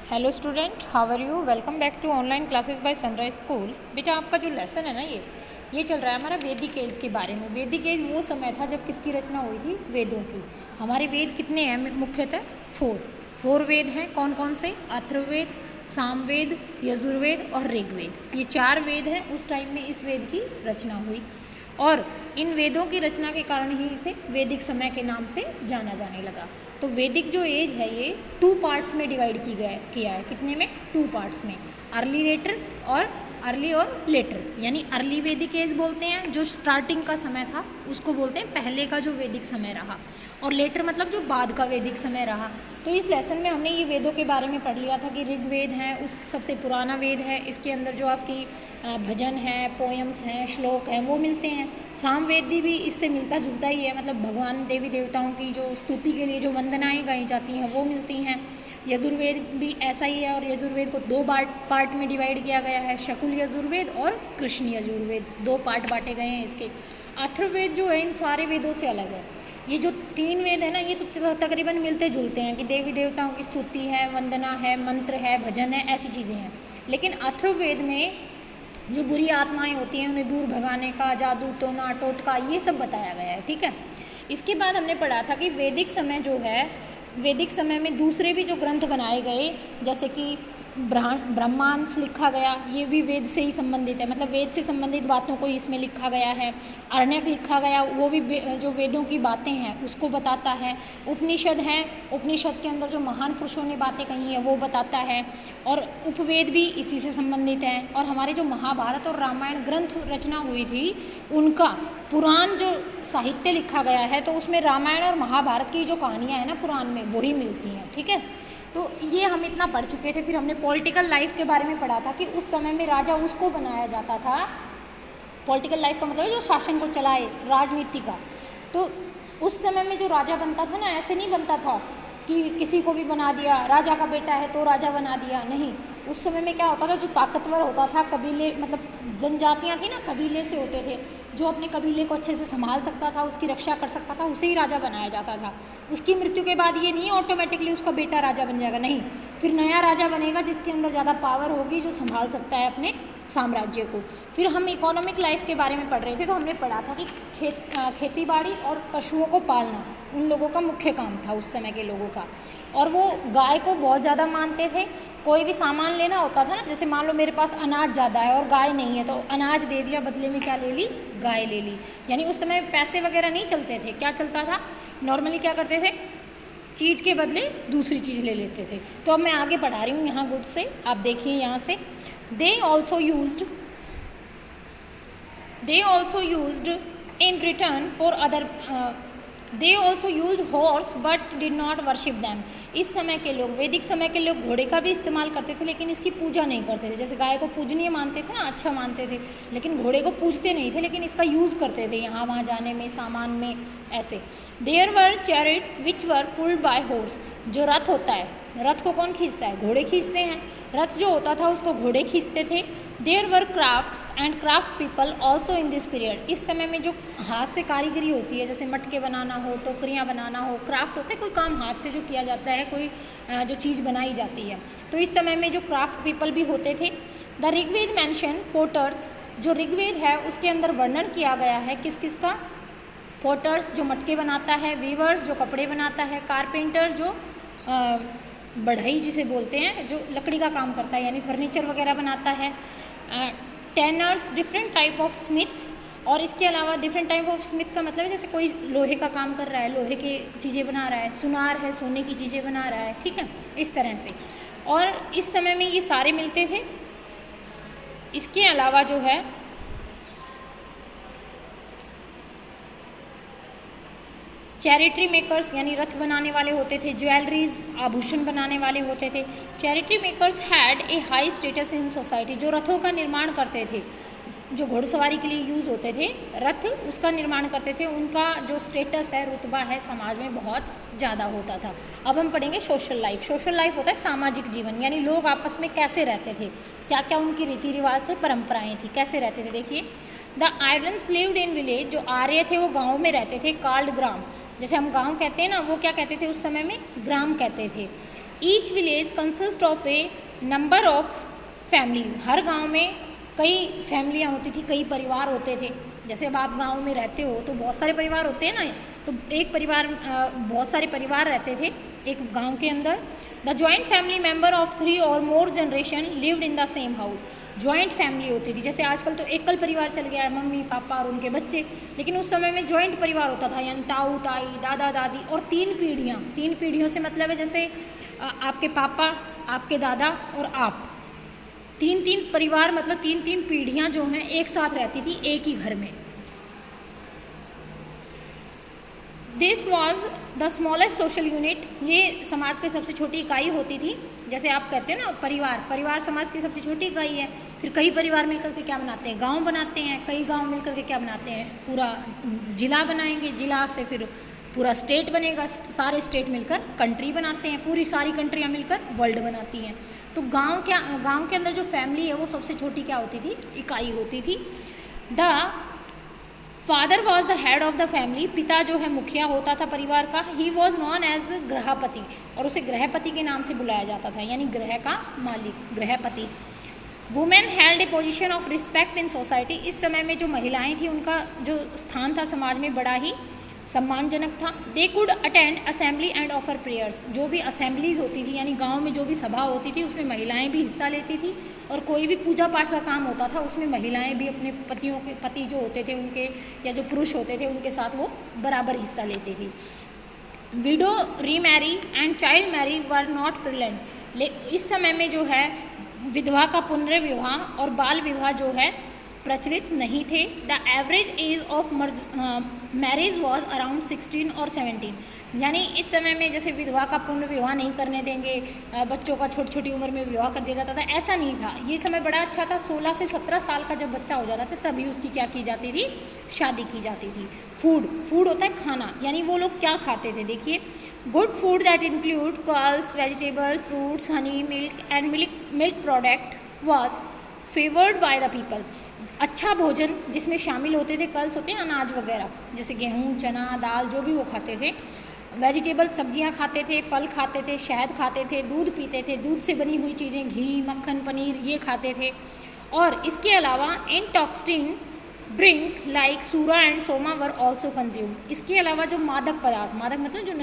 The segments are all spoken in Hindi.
Hello student, how are you. Welcome back to online classes by Sunrise School. बेटा, आपका जो लेसन है ना, ये चल रहा है हमारा वैदिक एज के बारे में। वैदिक एज वो समय था जब किसकी रचना हुई थी? वेदों की। हमारे वेद कितने हैं? मुख्यतः फोर वेद हैं। कौन कौन से? अथर्ववेद, सामवेद, यजुर्वेद और ऋग्वेद। ये 4 वेद हैं। उस टाइम में इस वेद की रचना हुई और इन वेदों की रचना के कारण ही इसे वैदिक समय के नाम से जाना जाने लगा। तो वैदिक जो एज है ये 2 पार्ट्स में डिवाइड किया है। कितने में? 2 पार्ट्स में। अर्ली और लेटर, यानी अर्ली वैदिक एज बोलते हैं, जो स्टार्टिंग का समय था उसको बोलते हैं पहले का जो वैदिक समय रहा, और लेटर मतलब जो बाद का वैदिक समय रहा। तो इस लेसन में हमने ये वेदों के बारे में पढ़ लिया था कि ऋग्वेद है उस सबसे पुराना वेद है। इसके अंदर जो आपकी भजन है, पोएम्स हैं, श्लोक हैं, वो मिलते हैं। सामवेद भी इससे मिलता जुलता ही है, मतलब भगवान देवी देवताओं की जो स्तुति के लिए जो वंदनाएं गाई जाती हैं वो मिलती हैं। यजुर्वेद भी ऐसा ही है, और यजुर्वेद को 2 पार्ट में डिवाइड किया गया है, शकुल यजुर्वेद और कृष्ण यजुर्वेद। 2 पार्ट बांटे गए हैं इसके। अथर्ववेद जो है इन सारे वेदों से अलग है। ये जो 3 वेद है ना, ये तो तकरीबन मिलते जुलते हैं कि देवी देवताओं की स्तुति है, वंदना है, मंत्र है, भजन है, ऐसी चीज़ें हैं। लेकिन अथर्ववेद में जो बुरी आत्माएं होती हैं उन्हें दूर भगाने का, जादू टोना टोटका, ये सब बताया गया है। ठीक है। इसके बाद हमने पढ़ा था कि वैदिक समय जो है, वैदिक समय में दूसरे भी जो ग्रंथ बनाए गए, जैसे कि ब्रह्मांस लिखा गया, ये भी वेद से ही संबंधित है, मतलब वेद से संबंधित बातों को इसमें लिखा गया है। अरण्यक लिखा गया, वो भी जो वेदों की बातें हैं उसको बताता है। उपनिषद हैं, उपनिषद के अंदर जो महान पुरुषों ने बातें कही हैं वो बताता है, और उपवेद भी इसी से संबंधित हैं। और हमारे जो महाभारत और रामायण ग्रंथ रचना हुई थी, उनका पुराण जो साहित्य लिखा गया है, तो उसमें रामायण और महाभारत की जो कहानियाँ हैं ना पुराण में, वही मिलती हैं। ठीक है। तो ये हम इतना पढ़ चुके थे। फिर हमने पॉलिटिकल लाइफ के बारे में पढ़ा था कि उस समय में राजा उसको बनाया जाता था। पॉलिटिकल लाइफ का मतलब जो शासन को चलाए, राजनीति का। तो उस समय में जो राजा बनता था ना, ऐसे नहीं बनता था कि किसी को भी बना दिया, राजा का बेटा है तो राजा बना दिया, नहीं। उस समय में क्या होता था, जो ताकतवर होता था, कबीले मतलब जनजातियाँ थी ना, कबीले से होते थे, जो अपने कबीले को अच्छे से संभाल सकता था, उसकी रक्षा कर सकता था, उसे ही राजा बनाया जाता था। उसकी मृत्यु के बाद ये नहीं ऑटोमेटिकली उसका बेटा राजा बन जाएगा, नहीं। फिर नया राजा बनेगा जिसके अंदर ज़्यादा पावर होगी, जो संभाल सकता है अपने साम्राज्य को। फिर हम इकोनॉमिक लाइफ के बारे में पढ़ रहे थे, तो हमने पढ़ा था कि खेती बाड़ी और पशुओं को पालना उन लोगों का मुख्य काम था उस समय के लोगों का। और वो गाय को बहुत ज़्यादा मानते थे। कोई भी सामान लेना होता था ना, जैसे मान लो मेरे पास अनाज ज़्यादा है और गाय नहीं है, तो अनाज दे दिया, बदले में क्या ले ली? गाय ले ली। यानी उस समय पैसे वगैरह नहीं चलते थे। क्या चलता था? नॉर्मली क्या करते थे, चीज़ के बदले दूसरी चीज़ ले लेते थे। तो अब मैं आगे बढ़ा रही हूँ यहाँ गुड से, आप देखिए यहाँ से। They also used in return for other, they also use horse but did not worship them. इस समय के लोग, वैदिक समय के लोग घोड़े का भी इस्तेमाल करते थे, लेकिन इसकी पूजा नहीं करते थे। जैसे गाय को पूजनीय मानते थे ना, अच्छा मानते थे, लेकिन घोड़े को पूजते नहीं थे, लेकिन इसका यूज़ करते थे यहाँ वहाँ जाने में, सामान में, ऐसे। There were chariot which were pulled by horse. जो रथ होता है, रथ को कौन खींचता है? घोड़े खींचते हैं। रथ जो होता था उसको घोड़े खींचते थे। There were crafts and craft people also in this period. इस समय में जो हाथ से कारीगरी होती है, जैसे मटके बनाना हो, टोकरियाँ बनाना हो, क्राफ्ट होते हैं, कोई काम हाथ से जो किया जाता है, कोई जो चीज़ बनाई जाती है, तो इस समय में जो क्राफ्ट पीपल भी होते थे। The Rigveda mention potters. जो ऋग्वेद है उसके अंदर वर्णन किया गया है किस किस का? पोटर्स जो मटके बनाता है, वीवर्स जो कपड़े बनाता है, कारपेंटर जो बढ़ई जिसे बोलते हैं, जो लकड़ी का काम करता है, यानी फर्नीचर वगैरह बनाता है, टेनर्स डिफरेंट टाइप ऑफ स्मिथ। और इसके अलावा डिफरेंट टाइप ऑफ स्मिथ का मतलब है जैसे कोई लोहे का काम कर रहा है, लोहे की चीज़ें बना रहा है, सुनार है, सोने की चीज़ें बना रहा है, ठीक है, इस तरह से। और इस समय में ये सारे मिलते थे। इसके अलावा जो है चैरिटी मेकर्स, यानी रथ बनाने वाले होते थे, ज्वेलरीज आभूषण बनाने वाले होते थे। Charity makers had a high status in society. जो रथों का निर्माण करते थे, जो घोड़सवारी के लिए यूज़ होते थे रथ, उसका निर्माण करते थे, उनका जो स्टेटस है, रुतबा है, समाज में बहुत ज़्यादा होता था। अब हम पढ़ेंगे सोशल लाइफ। सोशल लाइफ होता है सामाजिक जीवन, यानी लोग आपस में कैसे रहते थे, क्या क्या उनकी रीति रिवाज थे, परंपराएं थी, कैसे रहते थे। देखिए, the Aryans lived in village. जो आर्य थे वो गाँव में रहते थे, कॉल्ड ग्राम। जैसे हम गांव कहते हैं ना, वो क्या कहते थे उस समय में? ग्राम कहते थे। Each village consist of a number of families, हर गांव में कई फैमिलियां होती थी, कई परिवार होते थे। जैसे अब आप गांव में रहते हो तो बहुत सारे परिवार होते हैं ना, तो एक परिवार बहुत सारे परिवार रहते थे एक गांव के अंदर। The joint family member of 3 और more generation lived in the same house. Joint family होती थी, जैसे आजकल तो एकल परिवार चल गया है, मम्मी पापा और उनके बच्चे, लेकिन उस समय में जॉइंट परिवार होता था, यानी ताऊ ताई दादा दादी और 3 पीढ़ियाँ। 3 पीढ़ियों से मतलब है जैसे आपके पापा, आपके दादा और आप, 3-3 परिवार, मतलब 3-3 पीढ़ियाँ जो हैं एक साथ रहती थी एक ही घर में। This was the smallest social unit, ये समाज की सबसे छोटी इकाई होती थी। जैसे आप कहते हैं ना परिवार, परिवार समाज की सबसे छोटी इकाई है। फिर कई परिवार मिलकर के क्या बनाते हैं, गांव बनाते हैं। कई गांव मिलकर के क्या बनाते हैं, पूरा जिला बनाएंगे, जिला से फिर पूरा स्टेट बनेगा, सारे स्टेट मिलकर कंट्री बनाते हैं, पूरी सारी कंट्रियाँ मिलकर वर्ल्ड बनाती हैं। तो गांव के अंदर जो फैमिली है वो सबसे छोटी क्या होती थी, इकाई होती थी। The father was the head of the family, पिता जो है मुखिया होता था परिवार का। ही वॉज नॉन एज गृहपति, और उसे गृहपति के नाम से बुलाया जाता था, यानी गृह का मालिक, गृहपति। Women held a position of respect in society, इस समय में जो महिलाएं थी उनका जो स्थान था समाज में बड़ा ही सम्मानजनक था। They could attend assembly and offer prayers, जो भी असेंबलीज होती थी यानी गांव में जो भी सभा होती थी उसमें महिलाएं भी हिस्सा लेती थी, और कोई भी पूजा पाठ का काम होता था उसमें महिलाएं भी अपने पति जो होते थे उनके, या जो पुरुष होते थे उनके साथ वो बराबर हिस्सा लेती थी। Widow, remarry and child marry were not prevalent, इस समय में जो है विधवा का पुनर्विवाह और बाल विवाह जो है प्रचलित नहीं थे। The average age of marriage was around 16 और 17, यानी इस समय में जैसे विधवा का पुनर्विवाह नहीं करने देंगे, बच्चों का छोटी छोटी उम्र में विवाह कर दिया जाता था, ऐसा नहीं था। ये समय बड़ा अच्छा था, 16 से 17 साल का जब बच्चा हो जाता था तभी उसकी क्या की जाती थी, शादी की जाती थी। फूड होता है खाना, यानी वो लोग क्या खाते थे, देखिए, good food that include curls, vegetable, fruits, Honey, milk and milk product was favoured bye the people. अच्छा भोजन जिसमें शामिल होते थे, कल्स होते हैं अनाज वगैरह, जैसे गेहूँ, चना, दाल, जो भी वो खाते थे। वेजिटेबल, सब्जियां खाते थे, फल खाते थे, शहद खाते थे, दूध पीते थे, दूध से बनी हुई चीज़ें, घी, मक्खन, पनीर, ये खाते थे। और इसके अलावा इंटॉक्सिटिंग ड्रिंक लाइक सूरा and Soma were also consume. इसके अलावा जो मादक पदार्थ, मादक मतलब जो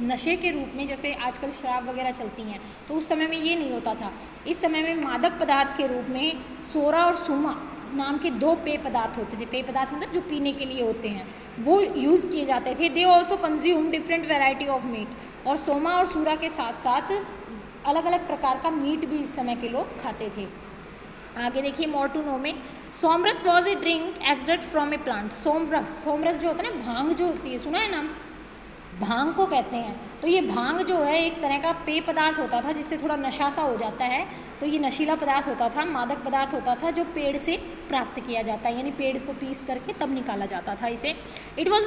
नशे के रूप में, जैसे आजकल शराब वगैरह चलती हैं, तो उस समय में ये नहीं होता था। इस समय में मादक पदार्थ के रूप में सोरा और सोमा नाम के 2 पेय पदार्थ होते थे। पेय पदार्थ मतलब जो पीने के लिए होते हैं, वो यूज़ किए जाते थे। They also consume different variety of meat, और सोमा और सूरा के साथ साथ अलग अलग प्रकार का मीट भी इस समय के लोग खाते थे। आगे देखिए, मोर टू नो में, somras was a drink extract from a plant. Somras जो होता है ना, भांग जो होती है, सुना है नाम, भांग को कहते हैं। तो ये भांग जो है एक तरह का पेय पदार्थ होता था जिससे थोड़ा नशा सा हो जाता है। तो ये नशीला पदार्थ होता था, मादक पदार्थ होता था जो पेड़ से प्राप्त किया जाता है, यानी पेड़ को पीस करके तब निकाला जाता था इसे। It was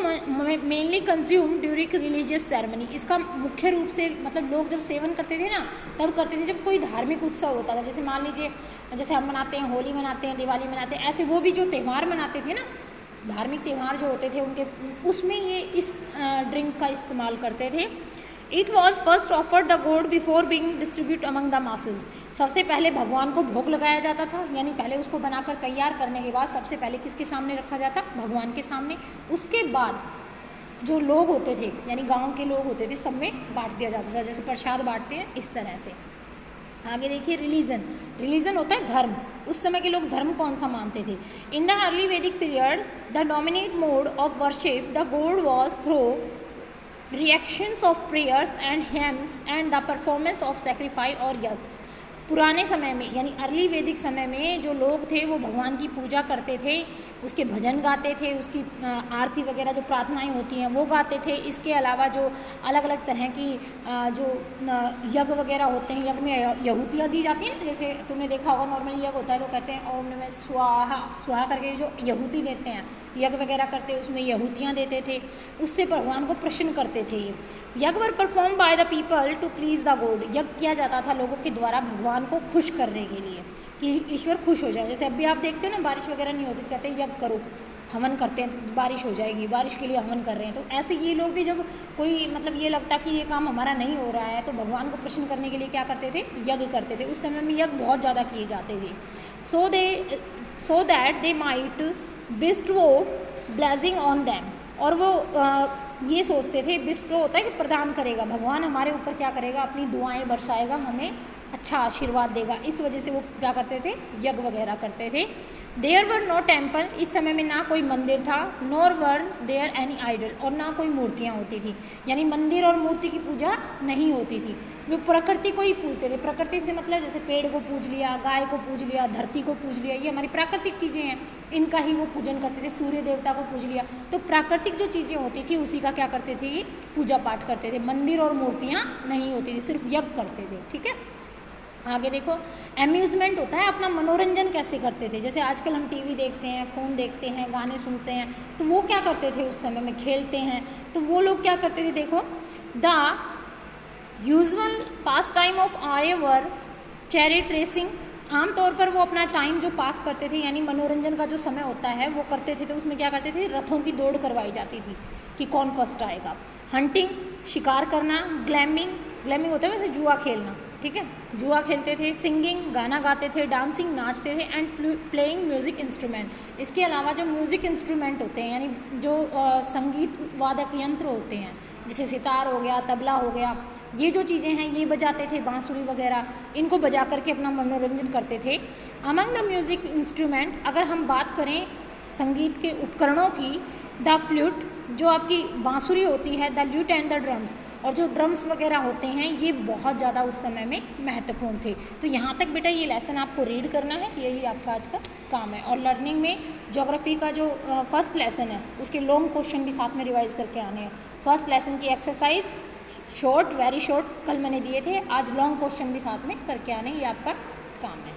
mainly consume during religious ceremony. इसका मुख्य रूप से मतलब लोग जब सेवन करते थे ना, तब करते थे जब कोई धार्मिक उत्सव होता था। जैसे मान लीजिए, जैसे हम मनाते हैं, होली मनाते हैं, दिवाली मनाते हैं, ऐसे वो भी जो त्यौहार मनाते थे ना, धार्मिक त्यौहार जो होते थे उनके, उसमें ये इस ड्रिंक का इस्तेमाल करते थे। It was first offered the God before being distribute among the masses. सबसे पहले भगवान को भोग लगाया जाता था, यानी पहले उसको बनाकर तैयार करने के बाद सबसे पहले किसके सामने रखा जाता, भगवान के सामने। उसके बाद जो लोग होते थे, यानी गांव के लोग होते थे, सब में बांट दिया जाता था, जैसे प्रसाद बांटते हैं इस तरह से। आगे देखिए, रिलीजन होता है धर्म। उस समय के लोग धर्म कौन सा मानते थे। In the early Vedic period the dominate mode of worship the god was through reactions of prayers and hymns and the performance of sacrifice और यज्ञ। पुराने समय में यानी अर्ली वैदिक समय में जो लोग थे वो भगवान की पूजा करते थे, उसके भजन गाते थे, उसकी आरती वगैरह जो प्रार्थनाएं होती हैं वो गाते थे। इसके अलावा जो अलग अलग तरह की जो यज्ञ वगैरह होते हैं, यज्ञ में यहूतियाँ दी जाती हैं। जैसे तुमने देखा होगा, नॉर्मली यज्ञ होता है तो कहते हैं ओम नमः स्वाहा करके जो यहूती देते हैं, यज्ञ वगैरह करते हैं उसमें यहूतियाँ देते थे, उससे भगवान को प्रसन्न करते थे। ये yajna were perform by the people to please the god. यज्ञ किया जाता था लोगों के द्वारा भगवान को खुश करने के लिए, कि ईश्वर खुश हो जाए। जैसे अभी आप देखते हो ना, बारिश वगैरह नहीं होती तो कहते हैं यज्ञ करो, हवन करते हैं तो बारिश हो जाएगी, बारिश के लिए हवन कर रहे हैं। तो ऐसे ये लोग भी जब कोई मतलब ये लगता कि ये काम हमारा नहीं हो रहा है तो भगवान को प्रसन्न करने के लिए क्या करते थे, यज्ञ करते थे। उस समय में यज्ञ बहुत ज़्यादा किए जाते थे। So that they might bistro blessing on them. और वो ये सोचते थे, बिस्ट्रो होता है कि प्रदान करेगा, भगवान हमारे ऊपर क्या करेगा, अपनी दुआएं बरसाएगा, हमें अच्छा आशीर्वाद देगा। इस वजह से वो क्या करते थे, यज्ञ वगैरह करते थे। देयर वर नो टेम्पल, इस समय में ना कोई मंदिर था, nor were there any idol, और ना कोई मूर्तियाँ होती थी, यानी मंदिर और मूर्ति की पूजा नहीं होती थी। वे प्रकृति को ही पूजते थे। प्रकृति से मतलब जैसे पेड़ को पूज लिया, गाय को पूज लिया, धरती को पूज लिया, ये हमारी प्राकृतिक चीज़ें हैं, इनका ही वो पूजन करते थे। सूर्य देवता को पूज लिया, तो प्राकृतिक जो चीज़ें होती थी उसी का क्या करते थे, ये पूजा पाठ करते थे। मंदिर और मूर्तियाँ नहीं होती थी, सिर्फ यज्ञ करते थे। ठीक है, आगे देखो, एम्यूजमेंट होता है अपना मनोरंजन कैसे करते थे। जैसे आजकल हम टीवी देखते हैं, फ़ोन देखते हैं, गाने सुनते हैं, तो वो क्या करते थे उस समय में, खेलते हैं। तो वो लोग क्या करते थे, देखो, the usual pastime of आर्यवर चैरिट रेसिंग। आमतौर पर वो अपना टाइम जो पास करते थे, यानी मनोरंजन का जो समय होता है वो करते थे, तो उसमें क्या करते थे, रथों की दौड़ करवाई जाती थी कि कौन फर्स्ट आएगा। हंटिंग, शिकार करना। ग्लैमिंग, ग्लैमिंग होता है वैसे जुआ खेलना, ठीक है, जुआ खेलते थे। सिंगिंग, गाना गाते थे। डांसिंग, नाचते थे। And playing music instrument. इसके अलावा जो म्यूज़िक इंस्ट्रूमेंट होते हैं, यानी जो संगीत वादक यंत्र होते हैं, जैसे सितार हो गया, तबला हो गया, ये जो चीज़ें हैं ये बजाते थे, बांसुरी वगैरह, इनको बजा करके अपना मनोरंजन करते थे। अमंग द म्यूज़िक इंस्ट्रूमेंट, अगर हम बात करें संगीत के उपकरणों की, द फ्लूट, जो आपकी बांसुरी होती है, the lewd and the drums, और जो ड्रम्स वगैरह होते हैं ये बहुत ज़्यादा उस समय में महत्वपूर्ण थे। तो यहाँ तक बेटा ये लेसन आपको रीड करना है, यही आपका आज का काम है। और लर्निंग में ज्योग्राफी का जो फर्स्ट लेसन है उसके लॉन्ग क्वेश्चन भी साथ में रिवाइज करके आने हैं। फर्स्ट लेसन की एक्सरसाइज शॉर्ट, वेरी शॉर्ट कल मैंने दिए थे, आज लॉन्ग क्वेश्चन भी साथ में करके आने, ये आपका काम है।